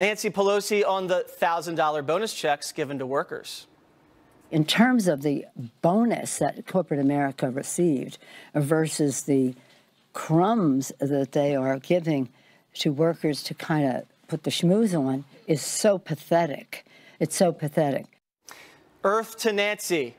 Nancy Pelosi on the $1,000 bonus checks given to workers. In terms of the bonus that corporate America received versus the crumbs that they are giving to workers to kind of put the schmooze on is so pathetic. It's so pathetic. Earth to Nancy.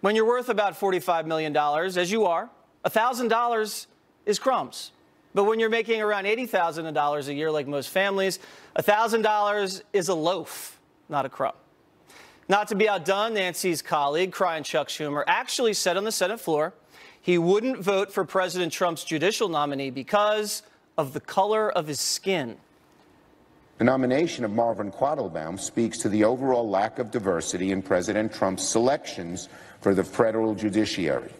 When you're worth about $45 million, as you are, $1,000 is crumbs. But when you're making around $80,000 a year, like most families, $1,000 is a loaf, not a crumb. Not to be outdone, Nancy's colleague, crying Chuck Schumer, actually said on the Senate floor he wouldn't vote for President Trump's judicial nominee because of the color of his skin. The nomination of Marvin Quattlebaum speaks to the overall lack of diversity in President Trump's selections for the federal judiciary.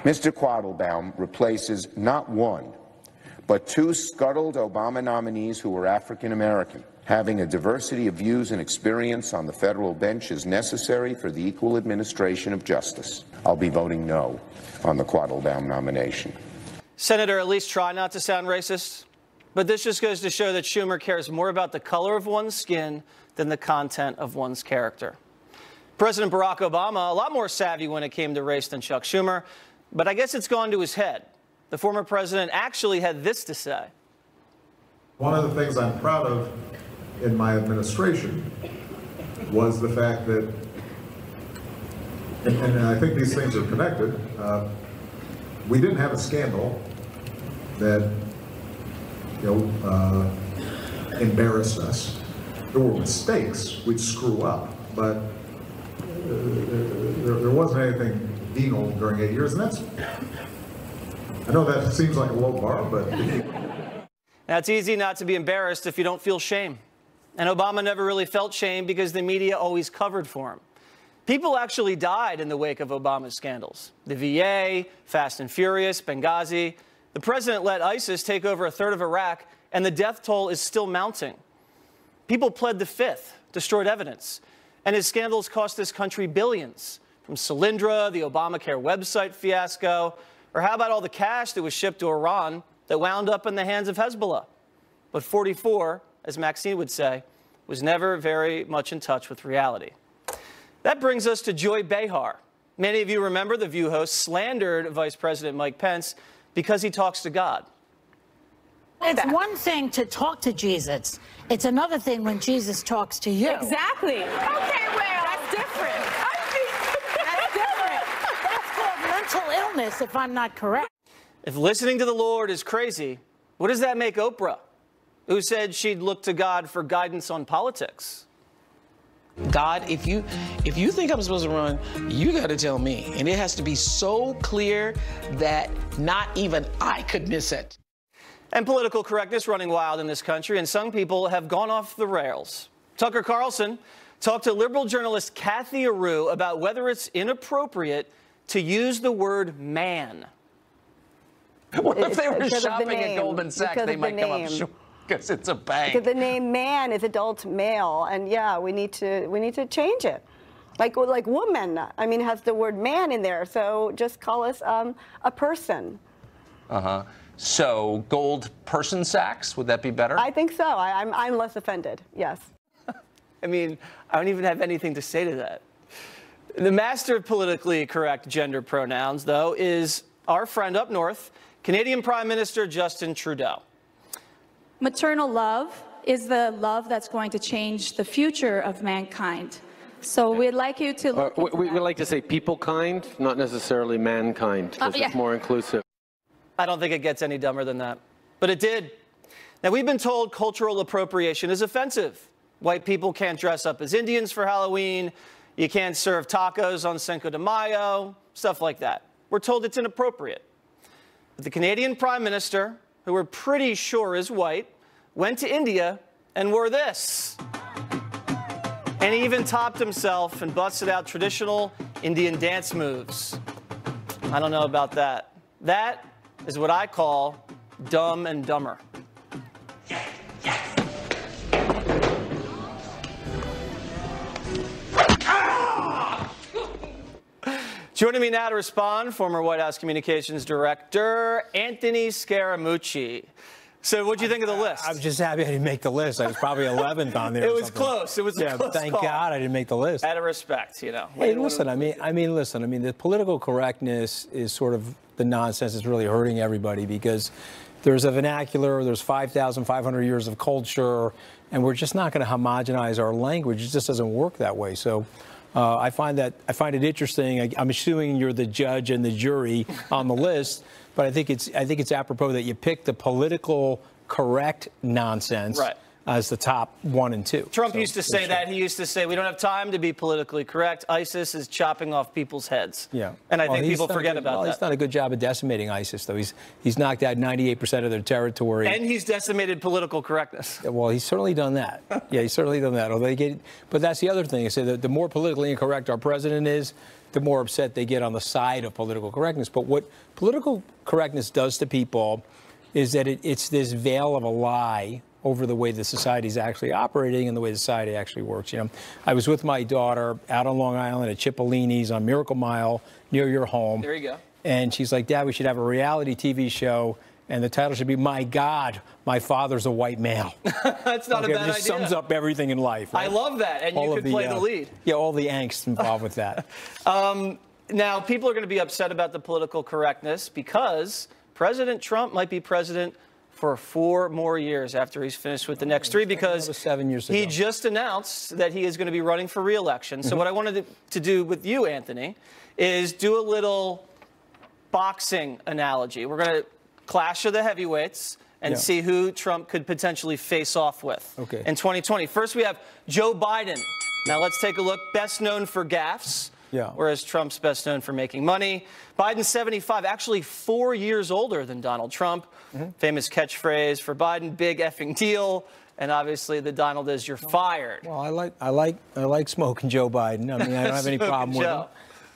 Mr. Quattlebaum replaces not one, but two scuttled Obama nominees who were African American. Having a diversity of views and experience on the federal bench is necessary for the equal administration of justice. I'll be voting no on the Quattlebaum nomination. Senator, at least try not to sound racist. But this just goes to show that Schumer cares more about the color of one's skin than the content of one's character. President Barack Obama, a lot more savvy when it came to race than Chuck Schumer, but I guess it's gone to his head. The former president actually had this to say. One of the things I'm proud of in my administration was the fact that, and I think these things are connected, we didn't have a scandal that embarrassed us. There were mistakes, we'd screw up, but there wasn't anything venal during 8 years, and that's, I know that seems like a low bar, but... Now, it's easy not to be embarrassed if you don't feel shame. And Obama never really felt shame because the media always covered for him. People actually died in the wake of Obama's scandals. The VA, Fast and Furious, Benghazi. The president let ISIS take over a third of Iraq, and the death toll is still mounting. People pled the fifth, destroyed evidence, and his scandals cost this country billions, from Solyndra, the Obamacare website fiasco, or how about all the cash that was shipped to Iran that wound up in the hands of Hezbollah? But 44, as Maxine would say, was never very much in touch with reality. That brings us to Joy Behar. Many of you remember the View host slandered Vice President Mike Pence because he talks to God. It's one thing to talk to Jesus. It's another thing when Jesus talks to you. Exactly. Okay, well, that's different. That's different. That's called mental illness, if I'm not correct. If listening to the Lord is crazy, what does that make Oprah, who said she'd look to God for guidance on politics? God, if you think I'm supposed to run, you got to tell me. And it has to be so clear that not even I could miss it. And political correctness running wild in this country, and some people have gone off the rails. Tucker Carlson talked to liberal journalist Kathy Areu about whether it's inappropriate to use the word man. What if they were shopping at Goldman Sachs? They might come up short. Because it's a bank. Because the name man is adult male, and yeah, we need to change it. Like woman, I mean, has the word man in there, so just call us a person. So Gold Person Sachs, would that be better? I think so. I'm less offended. Yes. I mean, I don't even have anything to say to that. The master of politically correct gender pronouns, though, is our friend up north, Canadian Prime Minister Justin Trudeau. Maternal love is the love that's going to change the future of mankind. So we'd like you to look we like to say people kind, not necessarily mankind, because it's more inclusive. I don't think it gets any dumber than that. But it did. Now, we've been told cultural appropriation is offensive. White people can't dress up as Indians for Halloween. You can't serve tacos on Cinco de Mayo, stuff like that. We're told it's inappropriate. But the Canadian Prime Minister, who we're pretty sure is white, went to India and wore this. And he even topped himself and busted out traditional Indian dance moves. I don't know about that. That is what I call Dumb and Dumber. Joining me now to respond, former White House Communications Director Anthony Scaramucci. So what'd you think of the list? I'm just happy I didn't make the list. I was probably 11th on there. It was close. It was a close thank call. God I didn't make the list. Out of respect, you know. Hey, listen, I mean, the political correctness is sort of the nonsense that's really hurting everybody, because there's a vernacular, there's 5,500 years of culture, and we're just not going to homogenize our language. It just doesn't work that way. So I find it interesting. I'm assuming you're the judge and the jury on the list, but I think it's apropos that you pick the political correct nonsense as the top 1 and 2. Trump used to say that. He used to say, we don't have time to be politically correct. ISIS is chopping off people's heads. Yeah. And I think people forget about that. He's done a good job of decimating ISIS, though. He's knocked out 98% of their territory. And he's decimated political correctness. Yeah, well, he's certainly done that. Yeah, he's certainly done that. But that's the other thing. I say that the more politically incorrect our president is, the more upset they get on the side of political correctness. But what political correctness does to people is that it's this veil of a lie over the way the society is actually operating and the way society actually works. You know, I was with my daughter out on Long Island at Cipollini's on Miracle Mile near your home. There you go. And she's like, Dad, we should have a reality TV show, and the title should be, My God, My Father's a White Male. That's not a bad idea. It just sums up everything in life. Right? I love that, and you could play the lead. Yeah, all the angst involved with that. Now, people are going to be upset about the political correctness because President Trump might be president for 4 more years after he's finished with the next 3, because 7 years ago. He just announced that he is going to be running for re-election. So what I wanted to do with you, Anthony, is do a little boxing analogy. We're going to clash of the heavyweights and see who Trump could potentially face off with in 2020. First, we have Joe Biden. Now, let's take a look. Best known for gaffes. Yeah. Whereas Trump's best known for making money. Biden's 75, actually 4 years older than Donald Trump. Famous catchphrase for Biden, big effing deal. And obviously the Donald is, you're fired. Well, I like smoking Joe Biden. I mean, I don't have any problem with him.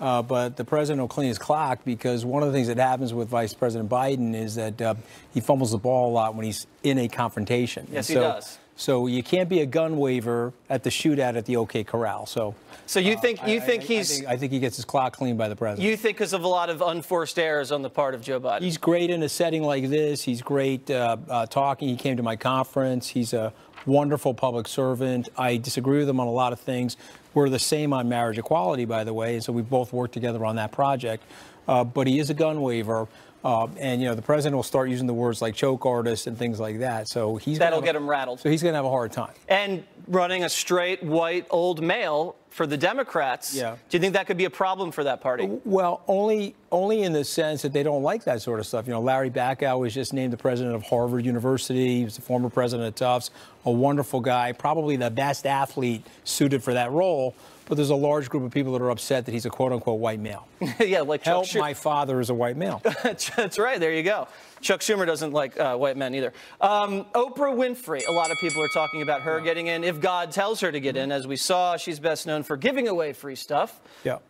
But the president will clean his clock, because one of the things that happens with Vice President Biden is that he fumbles the ball a lot when he's in a confrontation. Yes, he does. So you can't be a gun waver at the shootout at the OK Corral. So you think I think he gets his clock cleaned by the president. You think because of a lot of unforced errors on the part of Joe Biden? He's great in a setting like this. He's great talking. He came to my conference. He's a wonderful public servant. I disagree with him on a lot of things. We're the same on marriage equality, by the way, and so we both worked together on that project. But he is a gun waver. And, you know, the president will start using the words like choke artist and things like that. So that'll get him rattled. So he's going to have a hard time. And running a straight, white, old male for the Democrats, do you think that could be a problem for that party? Well, only in the sense that they don't like that sort of stuff. You know, Larry Bacow was just named the president of Harvard University. He was the former president of Tufts, a wonderful guy, probably the best athlete suited for that role. But there's a large group of people that are upset that he's a quote-unquote white male. Yeah, like Chuck Help, my father is a white male. That's right. There you go. Chuck Schumer doesn't like white men either. Oprah Winfrey, a lot of people are talking about her getting in if God tells her to get in. As we saw, she's best known for giving away free stuff,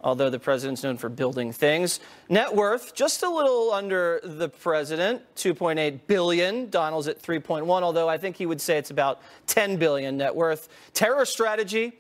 although the president's known for building things. Net worth, just a little under the president, $2.8 billion. Donald's at $3.1, although I think he would say it's about $10 billion net worth. Terror strategy,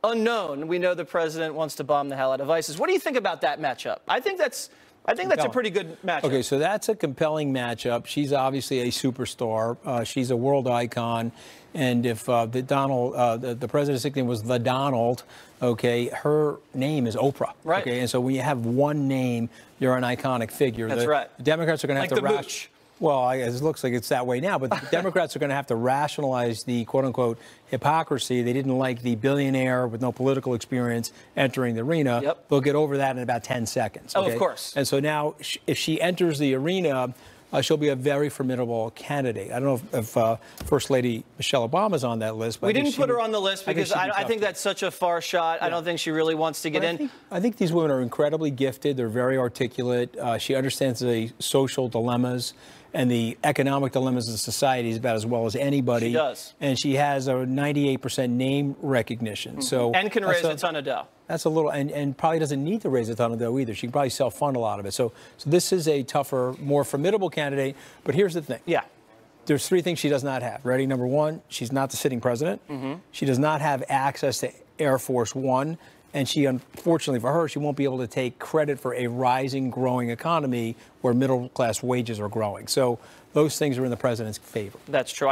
unknown. We know the president wants to bomb the hell out of ISIS. What do you think about that matchup? I think that's a pretty good matchup. Okay, so that's a compelling matchup. She's obviously a superstar. She's a world icon. And if the president's nickname was the Donald, okay, her name is Oprah. Right. Okay, and so when you have one name, you're an iconic figure. That's right. The Democrats are going to have to the mooch. Well, it looks like it's that way now, but the Democrats are going to have to rationalize the quote-unquote hypocrisy. They didn't like the billionaire with no political experience entering the arena. Yep. They'll get over that in about 10 seconds. Okay? Oh, of course. And so now, if she enters the arena, she'll be a very formidable candidate. I don't know if First Lady Michelle Obama's on that list. But we didn't put her on the list because I think that's such a far shot. Yeah. I don't think she really wants to get in. I think these women are incredibly gifted. They're very articulate. She understands the social dilemmas and the economic dilemmas of society is about as well as anybody. She does. And she has a 98% name recognition. So and can raise a ton of dough. That's a little, and probably doesn't need to raise a ton of dough either. She can probably self-fund a lot of it. So this is a tougher, more formidable candidate. But here's the thing. Yeah. There's 3 things she does not have. Ready? Number 1, she's not the sitting president. She does not have access to Air Force One. And she, unfortunately for her, she won't be able to take credit for a rising, growing economy where middle-class wages are growing. So those things are in the president's favor. That's true.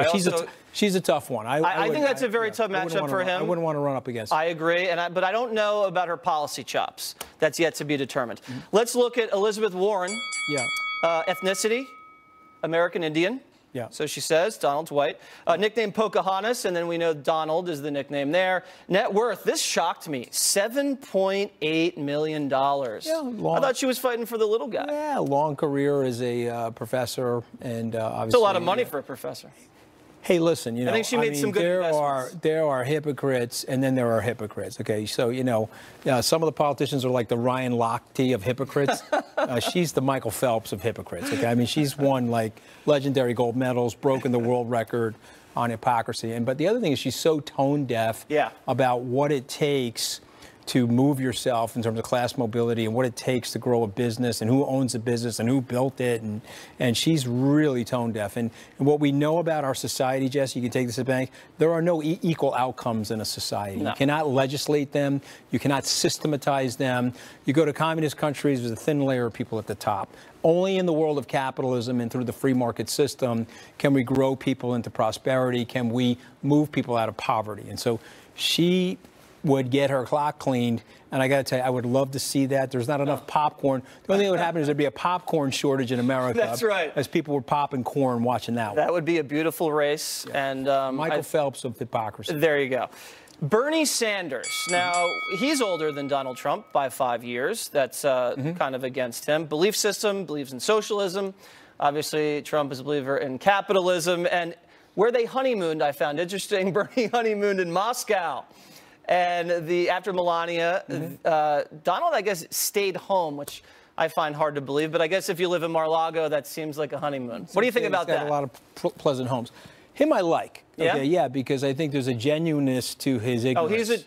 She's a tough one. I think that's a very tough matchup for him. I wouldn't want to run up against her. I agree, but I don't know about her policy chops. That's yet to be determined. Let's look at Elizabeth Warren. Yeah. Ethnicity, American Indian. Yeah. So she says, Donald's white. Nickname Pocahontas, and then we know Donald is the nickname there. Net worth, this shocked me, $7.8 million. Yeah, I thought she was fighting for the little guy. Yeah, long career as a professor, and obviously. It's a lot of money for a professor. Hey, listen, you know, I think she made some good investments. There are hypocrites, and then there are hypocrites, okay? So, you know, some of the politicians are like the Ryan Lochte of hypocrites. She's the Michael Phelps of hypocrites, okay? I mean, she's won, like, legendary gold medals, broken the world record on hypocrisy. But the other thing is she's so tone deaf about what it takes to move yourself in terms of class mobility and what it takes to grow a business and who owns the business and who built it. And she's really tone deaf. And what we know about our society, Jesse, you can take this to the bank, there are no equal outcomes in a society. No. You cannot legislate them. You cannot systematize them. You go to communist countries, there's a thin layer of people at the top. Only in the world of capitalism and through the free market system can we grow people into prosperity, can we move people out of poverty. And so she would get her clock cleaned, and I got to tell you, I would love to see that. There's not enough popcorn. The only thing that would happen is there'd be a popcorn shortage in America. That's right. As people were popping corn watching that one. That would be a beautiful race. Yeah. And Michael Phelps of hypocrisy. There you go. Bernie Sanders. Now, he's older than Donald Trump by 5 years. That's kind of against him. Belief system, believes in socialism. Obviously, Trump is a believer in capitalism. And where they honeymooned, I found interesting. Bernie honeymooned in Moscow. And after Melania, Donald, I guess, stayed home, which I find hard to believe. But I guess if you live in Mar-a-Lago, that seems like a honeymoon. What do you think about that? He's got a lot of pleasant homes. Him I like. Yeah? Okay, yeah, because I think there's a genuineness to his ignorance. Oh, he's a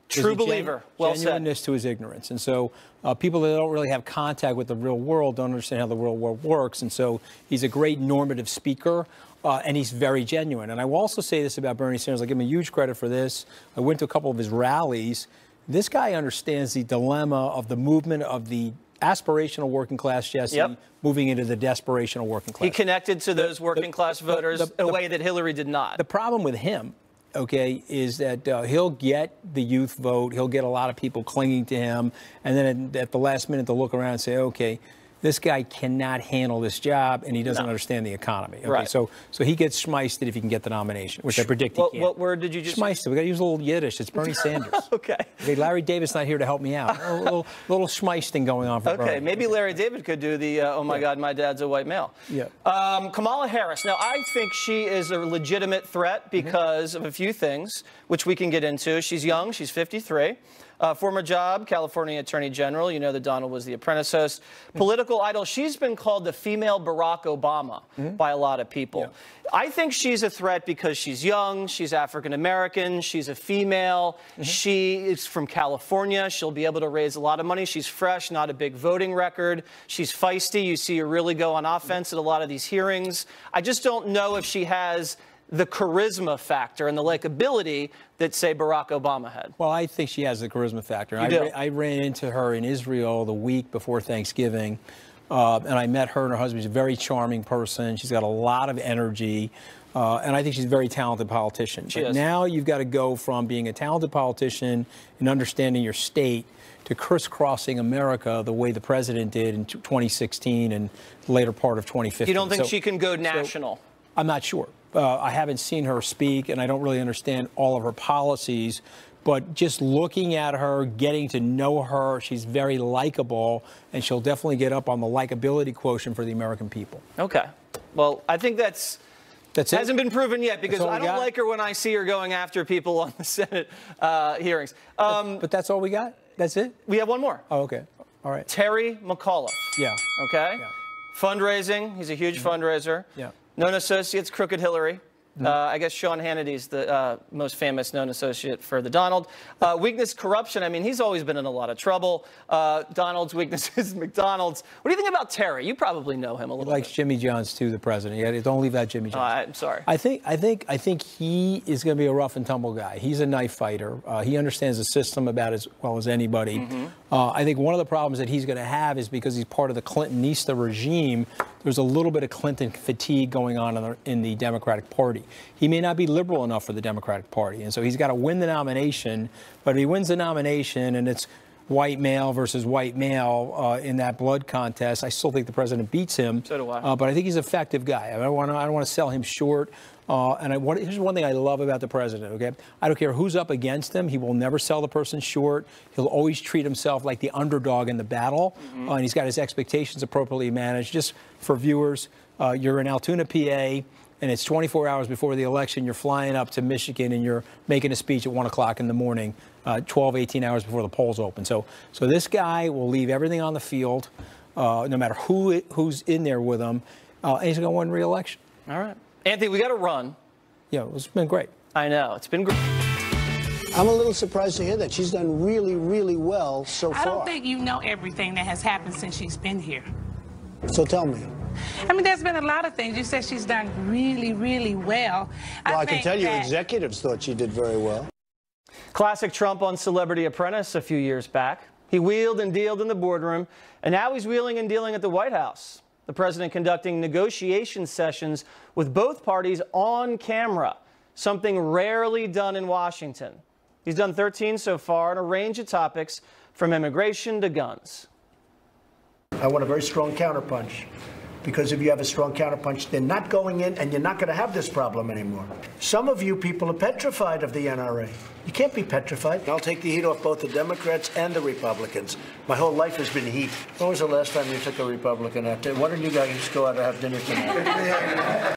true believer. Well said. Genuineness to his ignorance. And so people that don't really have contact with the real world don't understand how the real world works. And so he's a great normative speaker. And he's very genuine. And I will also say this about Bernie Sanders. I give him a huge credit for this. I went to a couple of his rallies. This guy understands the dilemma of the movement of the aspirational working class, Jesse, moving into the desperational working class. He connected to those working class voters in a way that Hillary did not. The problem with him, okay, is that he'll get the youth vote. He'll get a lot of people clinging to him. And then at the last minute, they'll look around and say, okay, this guy cannot handle this job, and he doesn't understand the economy. Okay? Right. So he gets schmeisted if he can get the nomination, which I predict he can. What word did you just? Schmeisted. We got to use a little Yiddish. It's Bernie Sanders. Okay. Larry David's not here to help me out. A little schmeisting going on for Bernie. Okay, maybe Larry David could do the, oh my God, my dad's a white male. Yeah. Kamala Harris. Now, I think she is a legitimate threat because of a few things, which we can get into. She's young. She's 53. Former job, California Attorney General. You know that Donald was the apprentice host. Political idol. She's been called the female Barack Obama by a lot of people. Yeah. I think she's a threat because she's young. She's African American. She's a female. She is from California. She'll be able to raise a lot of money. She's fresh, not a big voting record. She's feisty. You see her really go on offense at a lot of these hearings. I just don't know if she has the charisma factor and the likability that, say, Barack Obama had. Well, I think she has the charisma factor. I ran into her in Israel the week before Thanksgiving, and I met her and her husband. She's a very charming person. She's got a lot of energy, and I think she's a very talented politician. She is. Now you've got to go from being a talented politician and understanding your state to crisscrossing America the way the president did in 2016 and the later part of 2015. You don't think she can go national? I'm not sure. I haven't seen her speak, and I don't really understand all of her policies. But just looking at her, getting to know her, she's very likable, and she'll definitely get up on the likability quotient for the American people. Okay. Well, I think that's it. Hasn't been proven yet, because I don't like her when I see her going after people on the Senate hearings. But that's all we got? That's it? We have one more. Oh, okay. All right. Terry McAuliffe. Yeah. Okay? Yeah. Fundraising. He's a huge fundraiser. Yeah. Known associates, Crooked Hillary. I guess Sean Hannity's the most famous known associate for the Donald. Weakness, corruption. I mean, he's always been in a lot of trouble. Donald's weakness is McDonald's. What do you think about Terry? You probably know him a little bit. He likes Jimmy John's, too, the president. Yeah, don't leave that Jimmy John's. I'm sorry. I think he is going to be a rough and tumble guy. He's a knife fighter. He understands the system about as well as anybody. I think one of the problems that he's going to have is because he's part of the Clintonista regime, there's a little bit of Clinton fatigue going on in the Democratic Party. He may not be liberal enough for the Democratic Party, and so he's got to win the nomination. But if he wins the nomination and it's white male versus white male in that blood contest, I still think the president beats him. So do I. But I think he's an effective guy. I don't want to sell him short. Here's one thing I love about the president, okay? I don't care who's up against him. He will never sell the person short. He'll always treat himself like the underdog in the battle. And he's got his expectations appropriately managed. Just for viewers, you're in Altoona, PA, and it's 24 hours before the election. You're flying up to Michigan, and you're making a speech at 1 o'clock in the morning, 12, 18 hours before the polls open. So this guy will leave everything on the field, no matter who's in there with him, and he's going to win re-election. All right. Anthony, we got to run. Yeah, it's been great. I know. It's been great. I'm a little surprised to hear that. She's done really, really well so far. I don't think you know everything that has happened since she's been here. So tell me. I mean, there's been a lot of things. You said she's done really, really well. Well, I can tell you executives thought she did very well. Classic Trump on Celebrity Apprentice a few years back. He wheeled and dealed in the boardroom, and now he's wheeling and dealing at the White House. The president conducting negotiation sessions with both parties on camera, something rarely done in Washington. He's done 13 so far on a range of topics from immigration to guns. I want a very strong counterpunch, because if you have a strong counterpunch, they're not going in, and you're not going to have this problem anymore. Some of you people are petrified of the NRA. You can't be petrified. I'll take the heat off both the Democrats and the Republicans. My whole life has been heat. When was the last time you took a Republican out? Why don't you guys go out and have dinner tonight?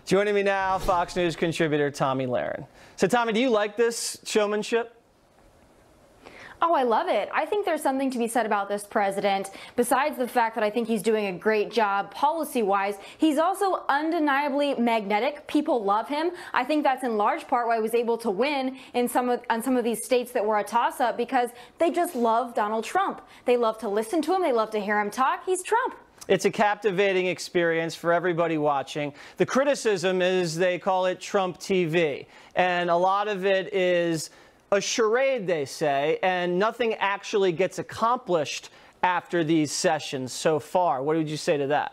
Joining me now, Fox News contributor Tomi Lahren. So, Tomi, do you like this showmanship? Oh, I love it. I think there's something to be said about this president. Besides the fact that I think he's doing a great job policy-wise, he's also undeniably magnetic. People love him. I think that's in large part why he was able to win in some of these states that were a toss-up, because they just love Donald Trump. They love to listen to him. They love to hear him talk. He's Trump. It's a captivating experience for everybody watching. The criticism is they call it Trump TV, and a lot of it is a charade, they say, and nothing actually gets accomplished after these sessions so far. What would you say to that?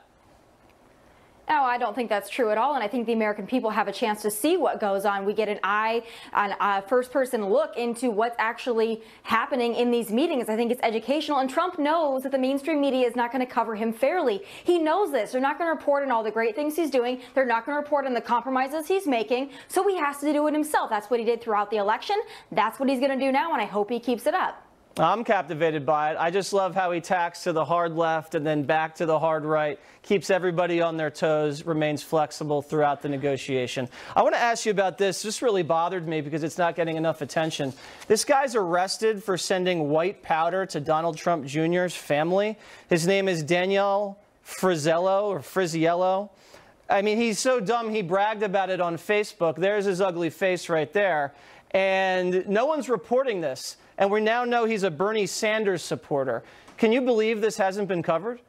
No, I don't think that's true at all, and I think the American people have a chance to see what goes on. We get a first-person look into what's actually happening in these meetings. I think it's educational, and Trump knows that the mainstream media is not going to cover him fairly. He knows this. They're not going to report on all the great things he's doing. They're not going to report on the compromises he's making, so he has to do it himself. That's what he did throughout the election. That's what he's going to do now, and I hope he keeps it up. I'm captivated by it. I just love how he tacks to the hard left and then back to the hard right, keeps everybody on their toes, remains flexible throughout the negotiation. I want to ask you about this. This really bothered me because it's not getting enough attention. This guy's arrested for sending white powder to Donald Trump Jr.'s family. His name is Daniel Friziello. I mean, he's so dumb he bragged about it on Facebook. There's his ugly face right there. And no one's reporting this. And we now know he's a Bernie Sanders supporter. Can you believe this hasn't been covered?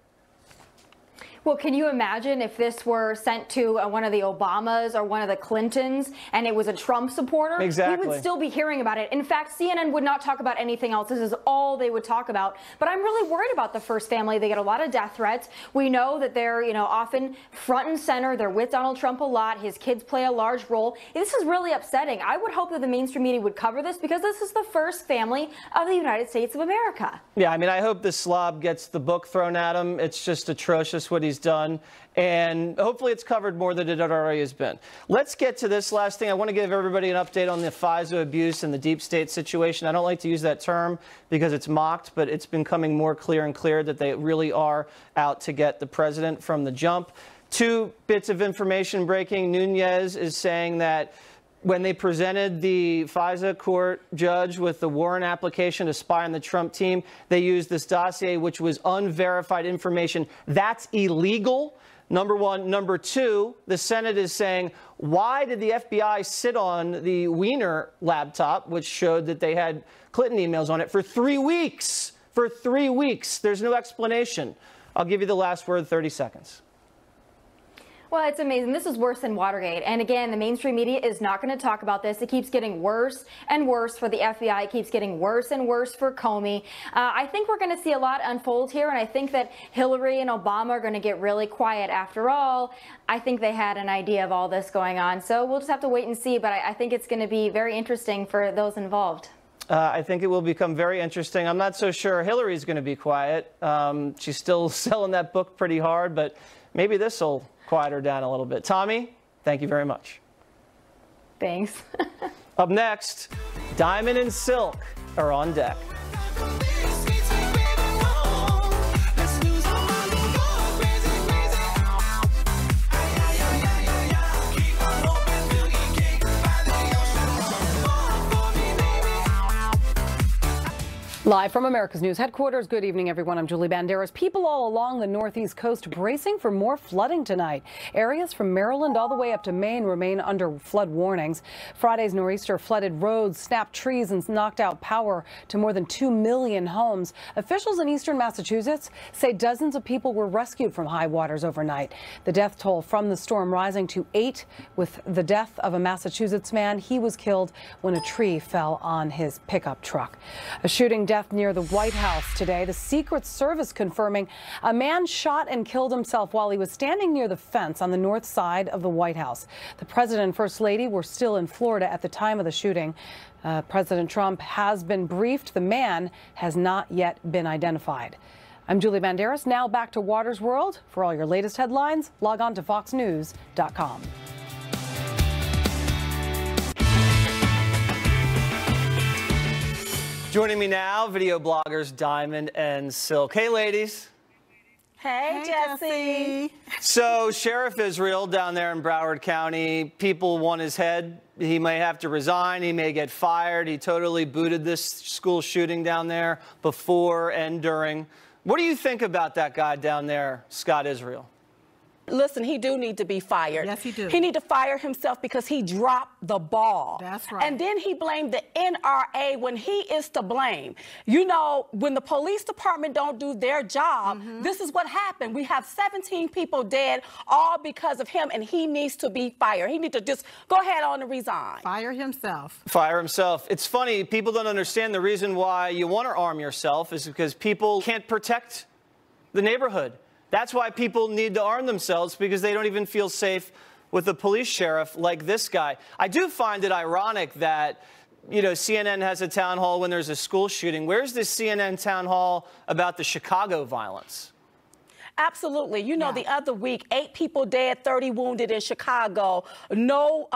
Well, can you imagine if this were sent to one of the Obamas or one of the Clintons and it was a Trump supporter? Exactly. We would still be hearing about it. In fact, CNN would not talk about anything else. This is all they would talk about. But I'm really worried about the first family. They get a lot of death threats. We know that they're, often front and center. They're with Donald Trump a lot. His kids play a large role. This is really upsetting. I would hope that the mainstream media would cover this, because this is the first family of the United States of America. Yeah, I mean, I hope this slob gets the book thrown at him. It's just atrocious what he's done, and hopefully it's covered more than it already has been. Let's get to this last thing. I want to give everybody an update on the FISA abuse and the deep state situation. I don't like to use that term because it's mocked, but it's becoming more clear and clear that they really are out to get the president from the jump. Two bits of information breaking. Nunes is saying that when they presented the FISA court judge with the warrant application to spy on the Trump team, they used this dossier, which was unverified information. That's illegal, number one. Number two, the Senate is saying, why did the FBI sit on the Weiner laptop, which showed that they had Clinton emails on it, for 3 weeks? For 3 weeks. There's no explanation. I'll give you the last word, 30 seconds. Well, it's amazing. This is worse than Watergate. And again, the mainstream media is not going to talk about this. It keeps getting worse and worse for the FBI. It keeps getting worse and worse for Comey. I think we're going to see a lot unfold here. And I think that Hillary and Obama are going to get really quiet. After all, I think they had an idea of all this going on. So we'll just have to wait and see. But I think it's going to be very interesting for those involved. I think it will become very interesting. I'm not so sure Hillary's going to be quiet. She's still selling that book pretty hard, but maybe this will quiet her down a little bit. Tommy, thank you very much. Thanks. Up next, Diamond and Silk are on deck. Live from America's News headquarters, good evening, everyone. I'm Julie Banderas. People all along the northeast coast bracing for more flooding tonight. Areas from Maryland all the way up to Maine remain under flood warnings. Friday's nor'easter flooded roads, snapped trees, and knocked out power to more than 2 million homes. Officials in eastern Massachusetts say dozens of people were rescued from high waters overnight. The death toll from the storm rising to 8, with the death of a Massachusetts man. He was killed when a tree fell on his pickup truck. A shooting death near the White House today. The Secret Service confirming a man shot and killed himself while he was standing near the fence on the north side of the White House. The president and first lady were still in Florida at the time of the shooting. President Trump has been briefed. The man has not yet been identified. I'm Julie Banderas. Now back to Waters World. For all your latest headlines, log on to foxnews.com. Joining me now, video bloggers Diamond and Silk. Hey, ladies. Hey, Jesse. So, Sheriff Israel down there in Broward County, people want his head. He may have to resign. He may get fired. He totally booted this school shooting down there before and during. What do you think about that guy down there, Scott Israel? Listen, he do need to be fired. Yes, he do. He need to fire himself because he dropped the ball. That's right. And then he blamed the NRA when he is to blame. You know, when the police department don't do their job, this is what happened. We have 17 people dead, all because of him, and he needs to be fired. He needs to just go ahead on and resign. Fire himself. Fire himself. It's funny, people don't understand the reason why you want to arm yourself is because people can't protect the neighborhood. That's why people need to arm themselves, because they don't even feel safe with a police sheriff like this guy. I do find it ironic that, you know, CNN has a town hall when there's a school shooting. Where's this CNN town hall about the Chicago violence? Absolutely. You know, the other week, 8 people dead, 30 wounded in Chicago. No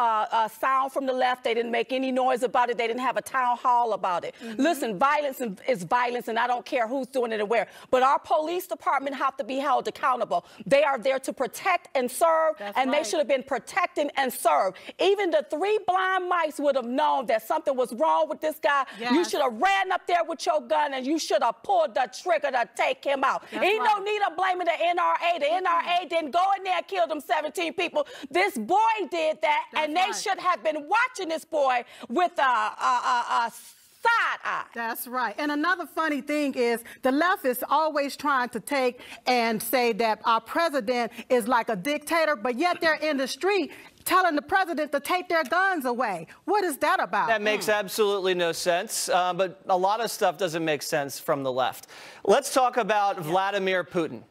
sound from the left. They didn't make any noise about it. They didn't have a town hall about it. Listen, violence is violence, and I don't care who's doing it and where. But our police department have to be held accountable. They are there to protect and serve, they should have been protecting and served. Even the 3 blind mice would have known that something was wrong with this guy. You should have ran up there with your gun, and you should have pulled the trigger to take him out. Ain't no need of blaming the NRA. The NRA didn't go in there and kill them 17 people. This boy did that, and they should have been watching this boy with a side eye. That's right. And another funny thing is the left is always trying to take and say that our president is like a dictator, but yet they're in the street telling the president to take their guns away. What is that about? That makes absolutely no sense, but a lot of stuff doesn't make sense from the left. Let's talk about Vladimir Putin.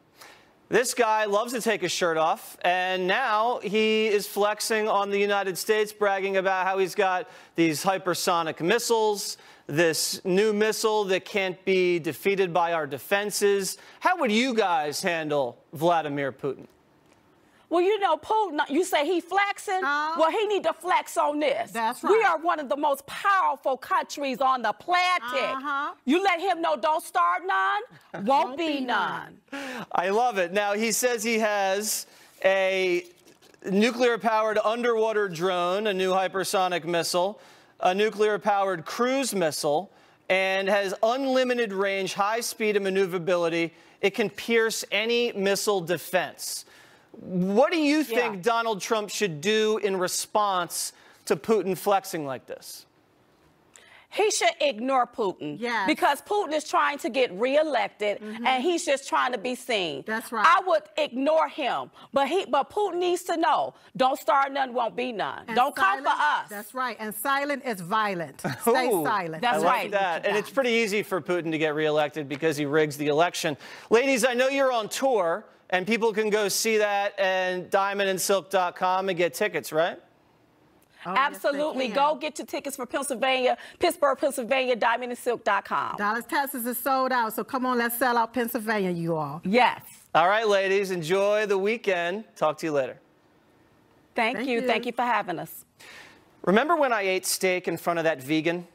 This guy loves to take his shirt off, and now he is flexing on the United States, bragging about how he's got these hypersonic missiles, this new missile that can't be defeated by our defenses. How would you guys handle Vladimir Putin? Well, you know, Putin, you say he flexing? Well, he need to flex on this. That's right. We are one of the most powerful countries on the planet. You let him know don't start none, won't be none. I love it. Now, he says he has a nuclear-powered underwater drone, a new hypersonic missile, a nuclear-powered cruise missile, and has unlimited range, high speed, and maneuverability. It can pierce any missile defense. What do you think Donald Trump should do in response to Putin flexing like this? he should ignore Putin. Because Putin is trying to get reelected and he's just trying to be seen. That's right. I would ignore him. But Putin needs to know, don't start none, won't be none. And don't silent, come for us. That's right. And silent is violent. Stay Ooh, silent. That's I like right. that. And it's pretty easy for Putin to get reelected because he rigs the election. Ladies, I know you're on tour, and people can go see that at diamondandsilk.com and get tickets, right? Oh, Absolutely. yes, go get your tickets for Pennsylvania, Pittsburgh, Pennsylvania, diamondandsilk.com. Dallas, Texas is sold out, so come on, let's sell out Pennsylvania, you all. Yes. All right, ladies, enjoy the weekend. Talk to you later. Thank you. Thank you for having us. Remember when I ate steak in front of that vegan?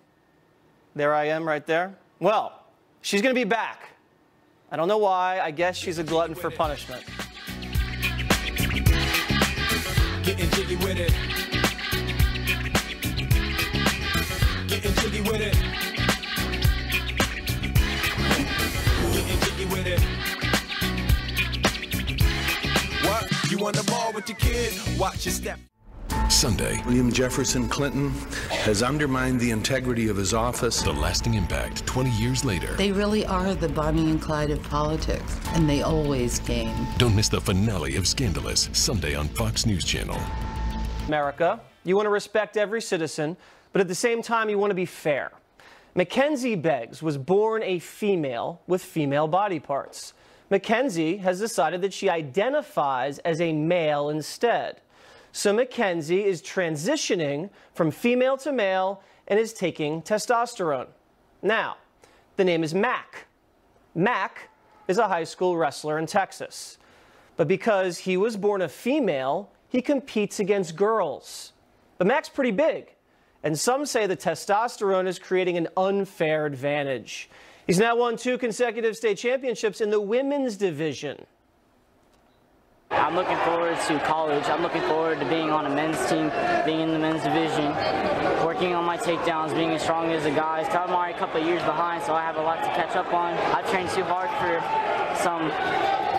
There I am right there. Well, she's going to be back. I don't know why. I guess she's a glutton for punishment. Getting jiggy with it. Getting jiggy with it. Getting jiggy with it. What? You on the ball with your kid? Watch your step. Sunday, William Jefferson Clinton has undermined the integrity of his office. The lasting impact 20 years later. They really are the Bonnie and Clyde of politics, and they always gain. Don't miss the finale of Scandalous, Sunday on Fox News Channel. America, you want to respect every citizen, but at the same time, you want to be fair. Mackenzie Beggs was born a female with female body parts. Mackenzie has decided that she identifies as a male instead. So Mackenzie is transitioning from female to male and is taking testosterone. Now, the name is Mac. Mac is a high school wrestler in Texas. But because he was born a female, he competes against girls. But Mac's pretty big, and some say the testosterone is creating an unfair advantage. He's now won 2 consecutive state championships in the women's division. I'm looking forward to college. I'm looking forward to being on a men's team, being in the men's division, working on my takedowns, being as strong as the guys. I'm already a couple of years behind, so I have a lot to catch up on. I trained too hard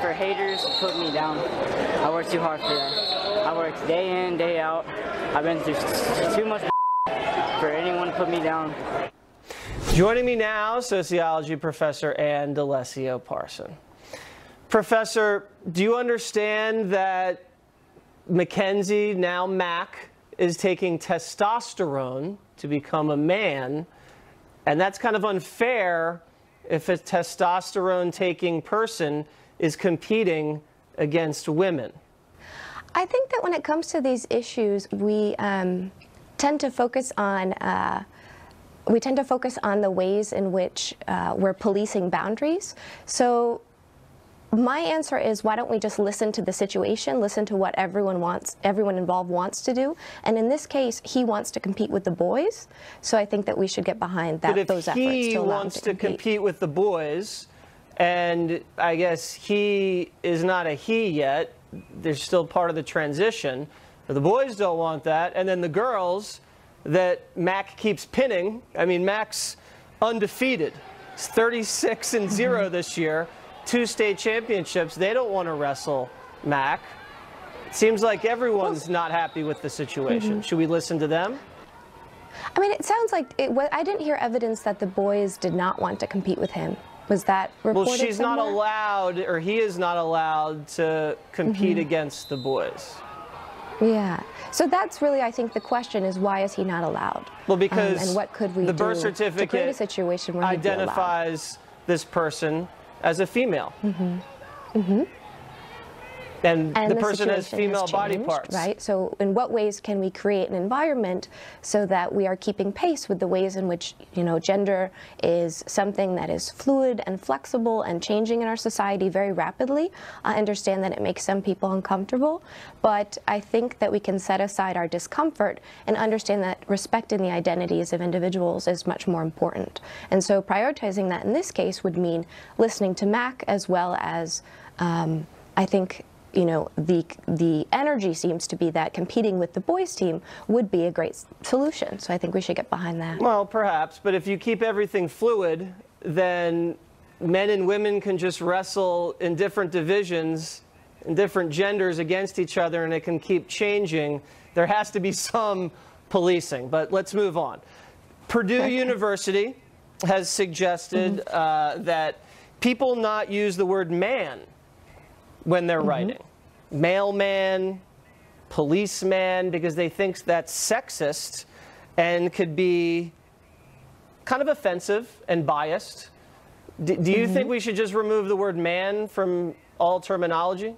for haters to put me down. I worked too hard for that. I worked day in, day out. I've been through too much for anyone to put me down. Joining me now, sociology professor Ann D'Alessio Parson. Professor, do you understand that Mackenzie, now Mac, is taking testosterone to become a man, and that's kind of unfair if a testosterone-taking person is competing against women? I think that when it comes to these issues, we tend to focus on the ways in which we're policing boundaries. So my answer is, why don't we just listen to the situation, listen to what everyone involved wants to do. And in this case, he wants to compete with the boys. So I think that we should get behind that, those efforts to allow him to compete. But if he wants to compete with the boys, and I guess he is not a he yet, they're still part of the transition, but the boys don't want that, and then the girls that Mac keeps pinning, I mean, Mac's undefeated. It's 36-0 this year. 2 state championships. They don't want to wrestle Mac. It seems like everyone's not happy with the situation. Should we listen to them? I mean, it sounds like I didn't hear evidence that the boys did not want to compete with him. Was that reported Well, she's somewhere? not allowed, or he is not allowed to compete against the boys. Yeah. So that's really, I think, the question is, why is he not allowed? Well, because and what could we the do birth to create a certificate situation where he'd be allowed? identifies this person as a female. And the person has female body parts. Right? So in what ways can we create an environment so that we are keeping pace with the ways in which, gender is something that is fluid and flexible and changing in our society very rapidly? I understand that it makes some people uncomfortable, but I think that we can set aside our discomfort and understand that respecting the identities of individuals is much more important. And so prioritizing that in this case would mean listening to Mac, as well as, I think, the energy seems to be that competing with the boys team would be a great solution. So I think we should get behind that. Well, perhaps, but if you keep everything fluid, then men and women can just wrestle in different divisions, in different genders against each other, and it can keep changing. There has to be some policing, but let's move on. Purdue University has suggested that people not use the word man when they're writing. Mailman, policeman, because they think that's sexist and could be kind of offensive and biased. Do you think we should just remove the word man from all terminology?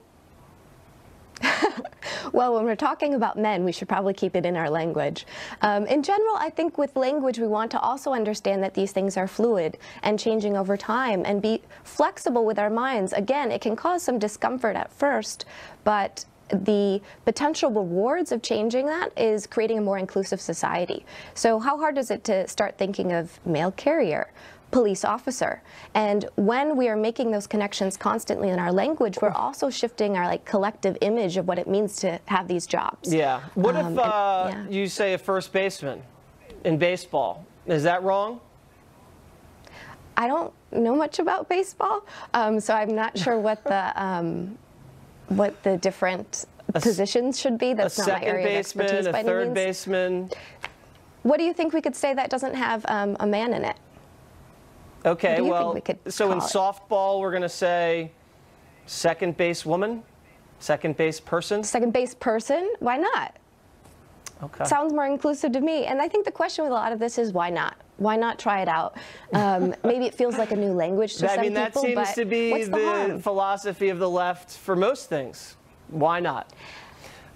Well, when we're talking about men, we should probably keep it in our language. In general, I think with language, we want to also understand that these things are fluid and changing over time and be flexible with our minds. Again, it can cause some discomfort at first, but the potential rewards of changing that is creating a more inclusive society. So how hard is it to start thinking of mail carrier, police officer? And when we are making those connections constantly in our language, we're also shifting our collective image of what it means to have these jobs. Yeah. What if you say a first baseman in baseball? Is that wrong? I don't know much about baseball, so I'm not sure what the different positions should be. That's not my area of expertise by any means. A third baseman. What do you think we could say that doesn't have a man in it? Okay, well, so in softball, we're going to say second base woman, second base person? Second base person? Why not? Okay. Sounds more inclusive to me. And I think the question with a lot of this is why not? Why not try it out? Maybe it feels like a new language to some people, that seems to be the philosophy of the left for most things. Why not?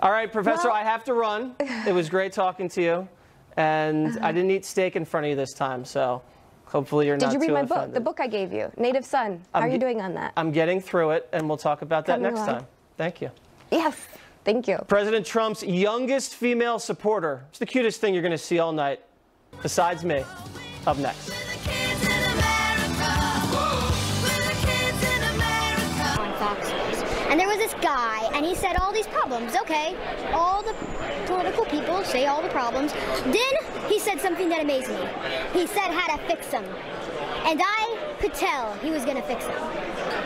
All right, Professor, I have to run. It was great talking to you. And I didn't eat steak in front of you this time, so hopefully you're not too offended. Did you read my book, the book I gave you, Native Son? How are you doing on that? I'm getting through it, and we'll talk about that next time. Thank you. Yes, thank you. President Trump's youngest female supporter. It's the cutest thing you're going to see all night, besides me. Up next. And there was this guy, and he said all these problems. Okay, all the political people say all the problems. Then he said something that amazed me. He said how to fix them. And I could tell he was going to fix them.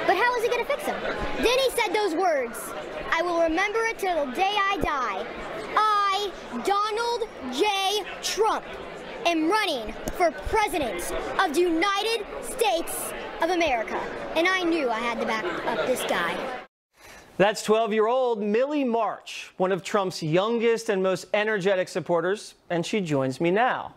But how was he going to fix them? Then he said those words. I will remember it till the day I die. I, Donald J. Trump, am running for President of the United States of America. And I knew I had to back up this guy. That's 12-year-old Millie March, one of Trump's youngest and most energetic supporters, and she joins me now.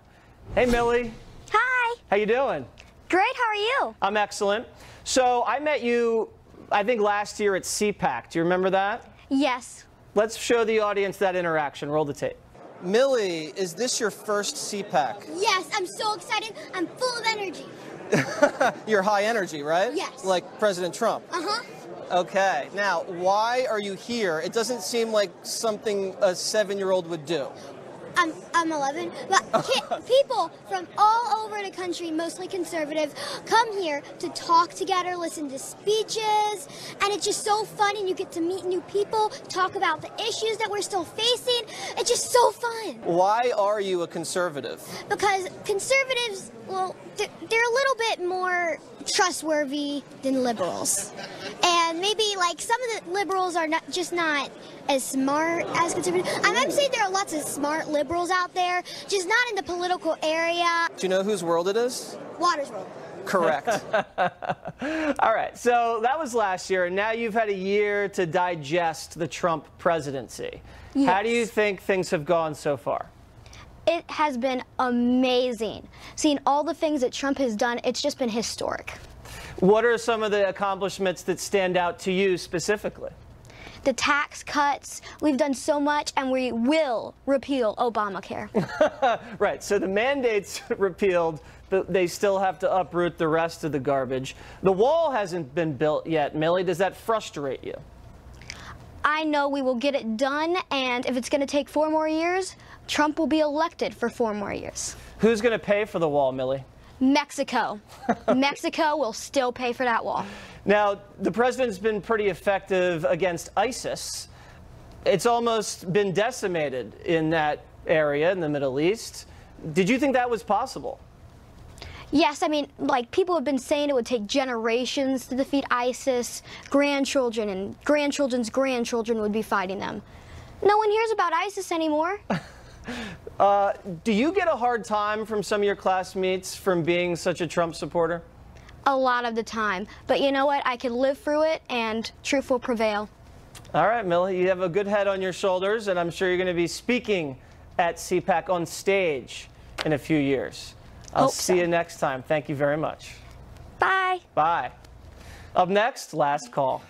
Hey, Millie. Hi. How you doing? Great. How are you? I'm excellent. So I met you, I think, last year at CPAC. Do you remember that? Yes. Let's show the audience that interaction. Roll the tape. Millie, is this your first CPAC? Yes, I'm so excited. I'm full of energy. You're high energy, right? Yes. Like President Trump? Uh-huh. Okay. Now, why are you here? It doesn't seem like something a 7-year-old would do. I'm 11, but people from all over the country, mostly conservative, come here to talk together, listen to speeches, and it's just so fun, and you get to meet new people, talk about the issues that we're still facing. It's just so fun. Why are you a conservative? Because conservatives, well, they're a little bit more trustworthy than liberals. And maybe, like, some of the liberals are not as smart as conservatives. I'm saying there are lots of smart liberals out there, just not in the political area. Do you know whose world it is? Waters' world. Correct. All right, so that was last year, and now you've had a year to digest the Trump presidency. Yes. How do you think things have gone so far? It has been amazing. Seeing all the things that Trump has done, it's just been historic. What are some of the accomplishments that stand out to you specifically? The tax cuts, we've done so much, and we will repeal Obamacare. Right, so the mandate's repealed, but they still have to uproot the rest of the garbage. The wall hasn't been built yet, Millie. Does that frustrate you? I know we will get it done, and if it's going to take 4 more years, Trump will be elected for 4 more years. Who's going to pay for the wall, Millie? Mexico. Mexico will still pay for that wall. Now, the president's been pretty effective against ISIS. It's almost been decimated in that area in the Middle East. Did you think that was possible? Yes, I mean, like, people have been saying it would take generations to defeat ISIS. Grandchildren and grandchildren's grandchildren would be fighting them. No one hears about ISIS anymore. Do you get a hard time from some of your classmates from being such a Trump supporter? A lot of the time. But you know what? I can live through it, and truth will prevail. All right, Millie, you have a good head on your shoulders, and I'm sure you're going to be speaking at CPAC on stage in a few years. I'll see you next time. Thank you very much. Bye. Bye. Up next, last call.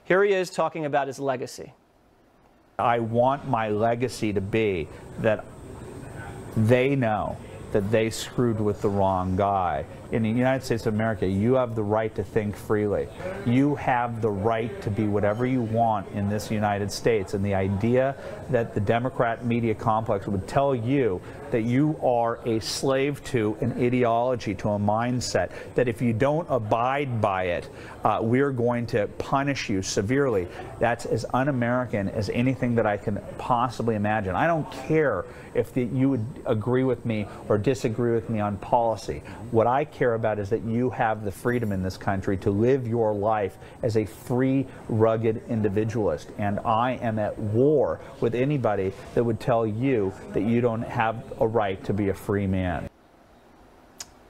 Here he is talking about his legacy. I want my legacy to be that they know that they screwed with the wrong guy. In the United States of America, you have the right to think freely. You have the right to be whatever you want in this United States. And the idea that the Democrat media complex would tell you that you are a slave to an ideology, to a mindset, that if you don't abide by it, we're going to punish you severely. That's as un-American as anything that I can possibly imagine. I don't care if you would agree with me or disagree with me on policy. What I care about is that you have the freedom in this country to live your life as a free, rugged individualist. And I am at war with anybody that would tell you that you don't have a right to be a free man.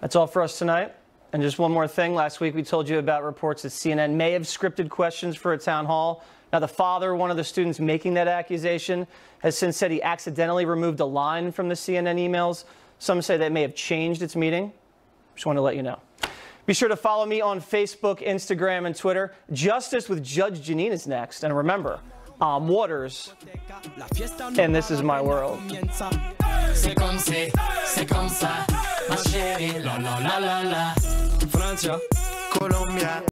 That's all for us tonight. And just one more thing. Last week we told you about reports that CNN may have scripted questions for a town hall. Now, the father, one of the students making that accusation, has since said he accidentally removed a line from the CNN emails. Some say that may have changed its meaning. Just want to let you know. Be sure to follow me on Facebook, Instagram, and Twitter. Justice with Judge Jeanine is next. And remember, I'm Waters, and this is my world. C'est comme ça, ma chérie, la la la la la. Francia, Colombia.